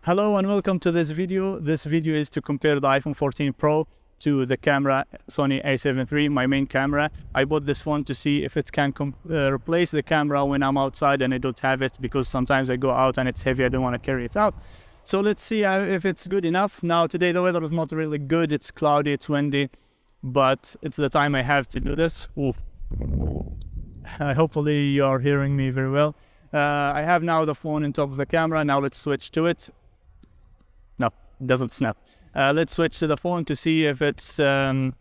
Hello and welcome to this video. This video is to compare the iPhone 14 Pro to the camera Sony a7 III, my main camera. I bought this phone to see if it can replace the camera when I'm outside and I don't have it, because sometimes I go out and it's heavy, I don't want to carry it out. So let's see if it's good enough. Now today the weather is not really good, it's cloudy, it's windy, but it's the time I have to do this. Hopefully you are hearing me very well. I have now the phone on top of the camera. Now let's switch to it. No, it doesn't snap. Let's switch to the phone to see if it's as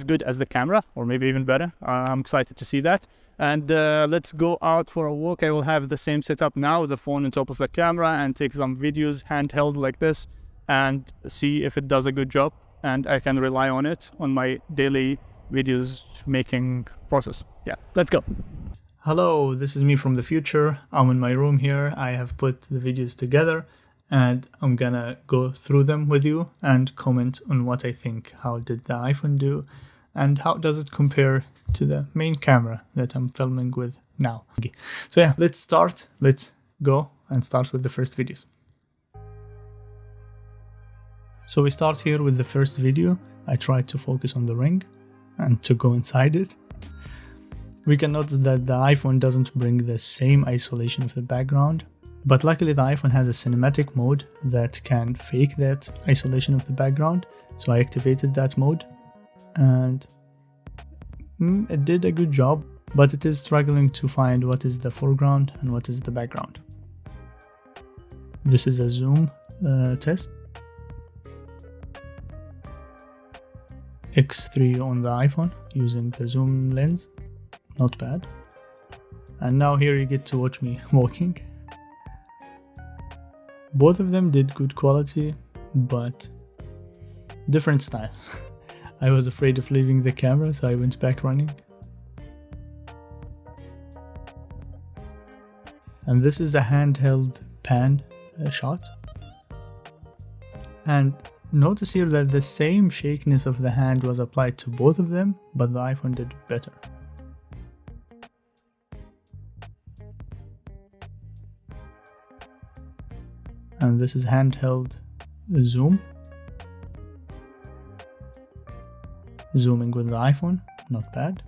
good as the camera, or maybe even better. I'm excited to see that. And let's go out for a walk. I will have the same setup now, the phone on top of the camera, and take some videos handheld like this and see if it does a good job and I can rely on it on my daily videos making process. Yeah, let's go. Hello, this is me from the future. I'm in my room here. I have put the videos together and I'm gonna go through them with you and comment on what I think. How did the iPhone do and how does it compare to the main camera that I'm filming with now? Okay. So yeah, let's start. Let's go and start with the first videos. So we start here with the first video. I tried to focus on the ring and to go inside it. We can notice that the iPhone doesn't bring the same isolation of the background, but luckily the iPhone has a cinematic mode that can fake that isolation of the background. So I activated that mode and it did a good job, but it is struggling to find what is the foreground and what is the background. This is a zoom test. X3 on the iPhone using the zoom lens. Not bad. And now here you get to watch me walking. Both of them did good quality, but different style. I was afraid of leaving the camera, so I went back running. And this is a handheld pan shot. And notice here that the same shakiness of the hand was applied to both of them, but the iPhone did better. And this is handheld zoom. Zooming with the iPhone, not bad.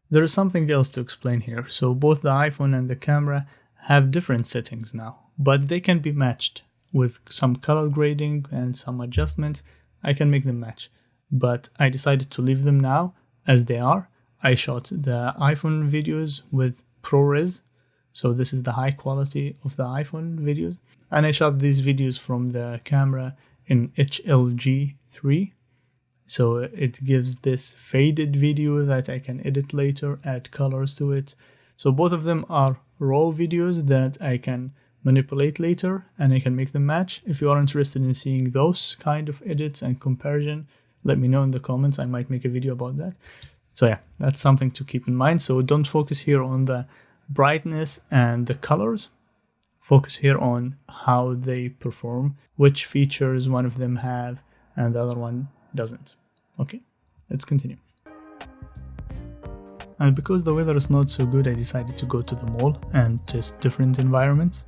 There is something else to explain here. So both the iPhone and the camera have different settings now, but they can be matched with some color grading and some adjustments. I can make them match, but I decided to leave them now as they are. I shot the iPhone videos with ProRes. So this is the high quality of the iPhone videos. And I shot these videos from the camera in HLG3. So it gives this faded video that I can edit later, add colors to it. So both of them are raw videos that I can manipulate later and I can make them match. If you are interested in seeing those kind of edits and comparison, let me know in the comments. I might make a video about that. So yeah, that's something to keep in mind. So don't focus here on the brightness and the colors. Focus here on how they perform, which features one of them have and the other one doesn't. Okay, let's continue. And because the weather is not so good, I decided to go to the mall and test different environments.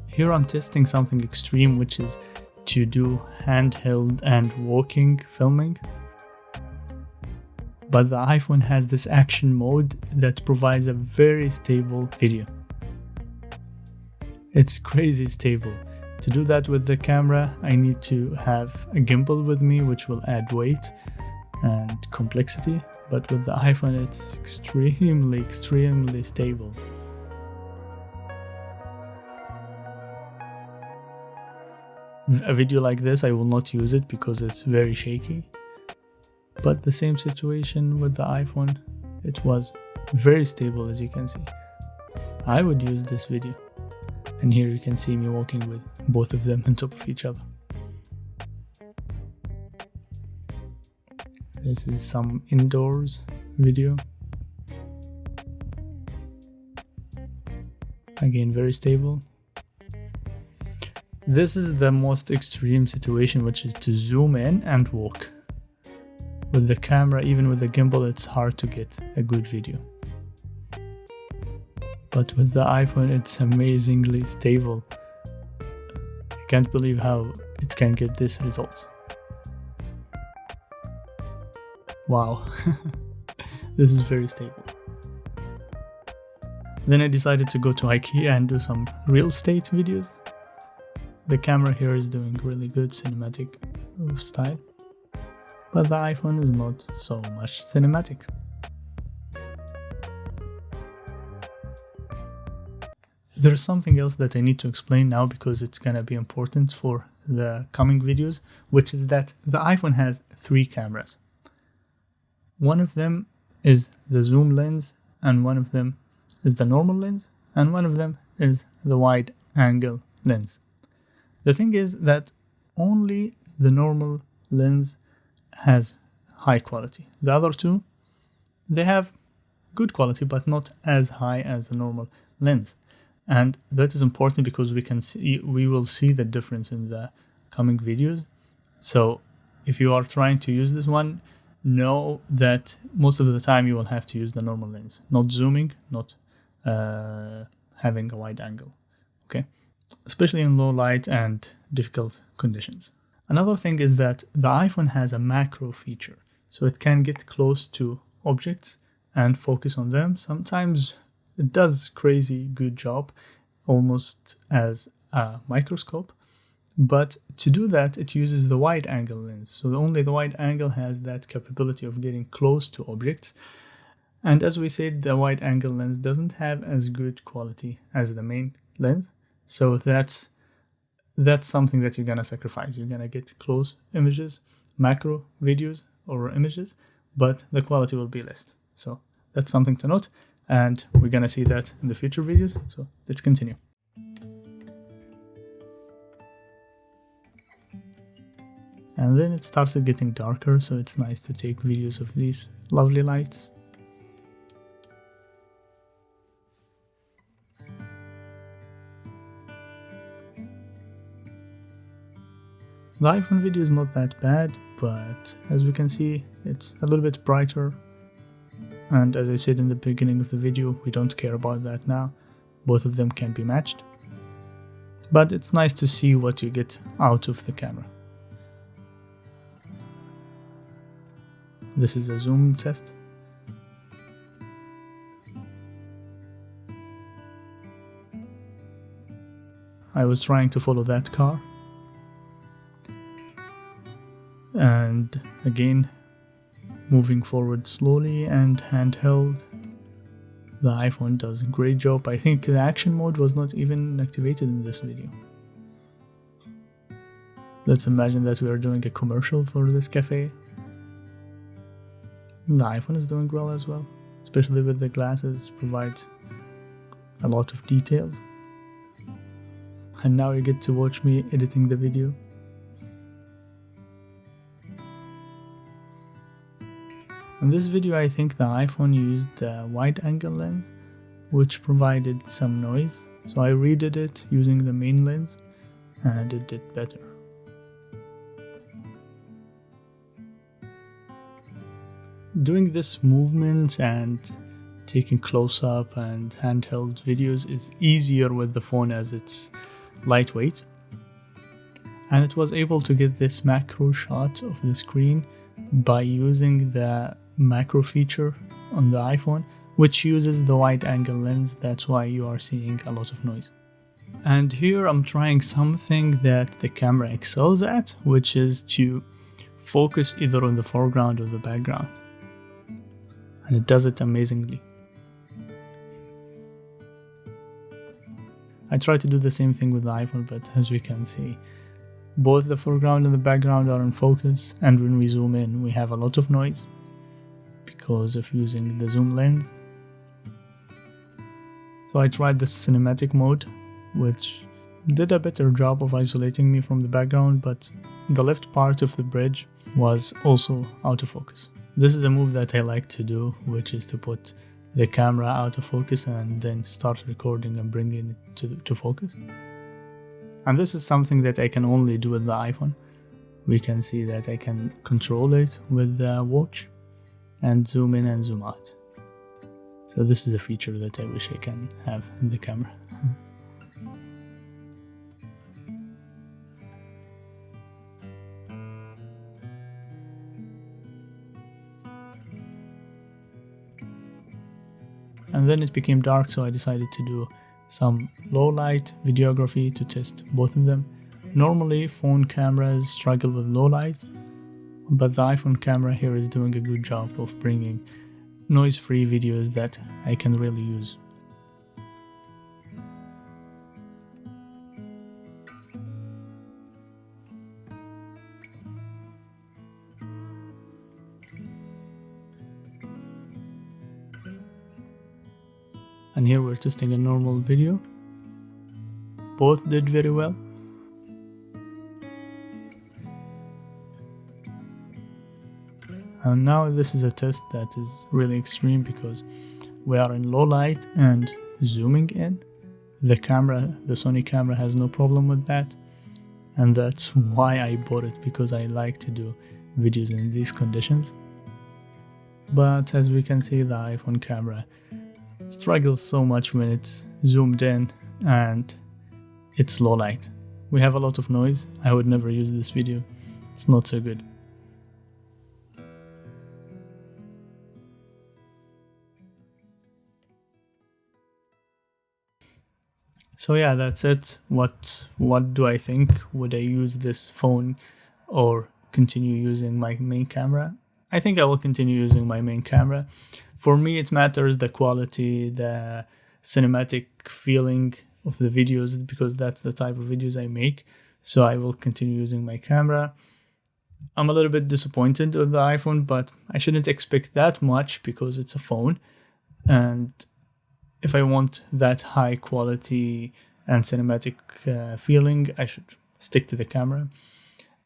Here I'm testing something extreme, which is to do handheld and walking filming. But the iPhone has this action mode that provides a very stable video. It's crazy stable. To do that with the camera, I need to have a gimbal with me, which will add weight and complexity. But with the iPhone, it's extremely stable. A video like this, I will not use it because it's very shaky. But the same situation with the iPhone, it was very stable, as you can see. I would use this video. And here you can see me walking with both of them on top of each other. This is some indoors video. Again, very stable. This is the most extreme situation, which is to zoom in and walk. With the camera, even with the gimbal, it's hard to get a good video. but with the iPhone it's amazingly stable. I can't believe how it can get this result. Wow, this is very stable. Then I decided to go to IKEA and do some real estate videos. The camera here is doing really good cinematic style, but the iPhone is not so much cinematic. There's something else that I need to explain now because it's gonna be important for the coming videos, which is that the iPhone has 3 cameras. One of them is the zoom lens, and one of them is the normal lens, and one of them is the wide angle lens. The thing is that only the normal lens has high quality. The other two, they have good quality but not as high as the normal lens. And that is important because we will see the difference in the coming videos. So if you are trying to use this one, know that most of the time you will have to use the normal lens, not zooming, not having a wide angle, okay? Especially in low light and difficult conditions. Another thing is that the iPhone has a macro feature, so it can get close to objects and focus on them. Sometimes it does crazy good job, almost as a microscope. But to do that, it uses the wide angle lens. So only the wide angle has that capability of getting close to objects. And as we said, the wide angle lens doesn't have as good quality as the main lens. So that's something that you're gonna sacrifice. You're gonna get close images, macro videos or images, but the quality will be less. So that's something to note. And we're gonna see that in the future videos. So let's continue. And then it started getting darker, so it's nice to take videos of these lovely lights. The iPhone video is not that bad, but as we can see, it's a little bit brighter. And as I said in the beginning of the video, we don't care about that now. Both of them can be matched. But it's nice to see what you get out of the camera. This is a zoom test. I was trying to follow that car. And again, moving forward slowly and handheld. The iPhone does a great job. I think the action mode was not even activated in this video. Let's imagine that we are doing a commercial for this cafe. The iPhone is doing well as well, especially with the glasses, provides a lot of details. And now you get to watch me editing the video. In this video I think the iPhone used the wide angle lens, which provided some noise, so I redid it using the main lens and it did better. Doing this movement and taking close-up and handheld videos is easier with the phone as it's lightweight, and it was able to get this macro shot of the screen by using the macro feature on the iPhone, which uses the wide angle lens. That's why you are seeing a lot of noise. And here I'm trying something that the camera excels at, which is to focus either on the foreground or the background, and it does it amazingly. I try to do the same thing with the iPhone, but as we can see, both the foreground and the background are in focus, and when we zoom in we have a lot of noise because of using the zoom lens. So I tried the cinematic mode, which did a better job of isolating me from the background, but the left part of the bridge was also out of focus. This is a move that I like to do, which is to put the camera out of focus and then start recording and bringing it to focus. And this is something that I can only do with the iPhone. We can see that I can control it with the watch and zoom in and zoom out. So this is a feature that I wish I can have in the camera. And then it became dark, so I decided to do some low light videography to test both of them. Normally phone cameras struggle with low light, but the iPhone camera here is doing a good job of bringing noise-free videos that I can really use. And here we're testing a normal video. Both did very well. And now this is a test that is really extreme because we are in low light and zooming in. The Sony camera has no problem with that. And that's why I bought it, because I like to do videos in these conditions. But as we can see, the iPhone camera struggles so much when it's zoomed in and it's low light. We have a lot of noise. I would never use this video. It's not so good. So yeah, that's it. What do I think? Would I use this phone or continue using my main camera? I think I will continue using my main camera. For me, it matters the quality, the cinematic feeling of the videos, because that's the type of videos I make. So I will continue using my camera. I'm a little bit disappointed with the iPhone, but I shouldn't expect that much because it's a phone. And if I want that high quality and cinematic feeling, I should stick to the camera.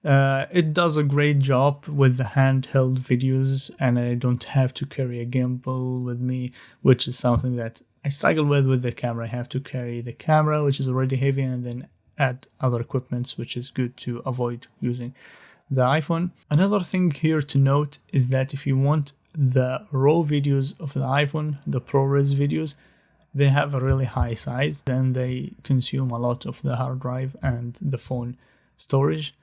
It does a great job with the handheld videos, and I don't have to carry a gimbal with me, which is something that I struggle with the camera. I have to carry the camera, which is already heavy, and then add other equipments, which is good to avoid using the iPhone. Another thing here to note is that if you want the raw videos of the iPhone, the ProRes videos, they have a really high size and they consume a lot of the hard drive and the phone storage,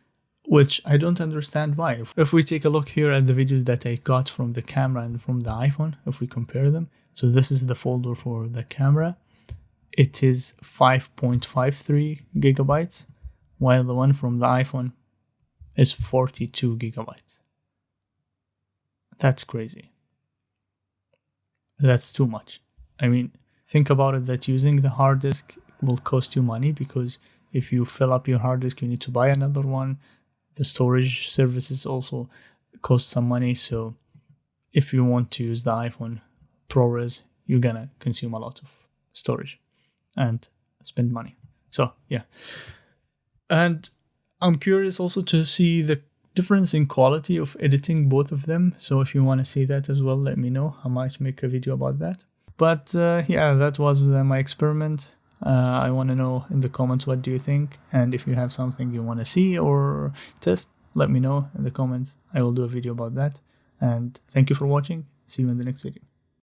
which I don't understand why. If we take a look here at the videos that I got from the camera and from the iPhone, if we compare them, so this is the folder for the camera. It is 5.53 gigabytes, while the one from the iPhone is 42 gigabytes. That's crazy. That's too much. I mean, think about it, that using the hard disk will cost you money, because if you fill up your hard disk, you need to buy another one. The storage services also cost some money. So if you want to use the iPhone ProRes, you're gonna consume a lot of storage and spend money. So yeah. And I'm curious also to see the difference in quality of editing both of them. So if you want to see that as well, let me know. I might make a video about that. But yeah, that was my experiment. I want to know in the comments, what do you think? And if you have something you want to see or test, let me know in the comments. I will do a video about that. And thank you for watching. See you in the next video.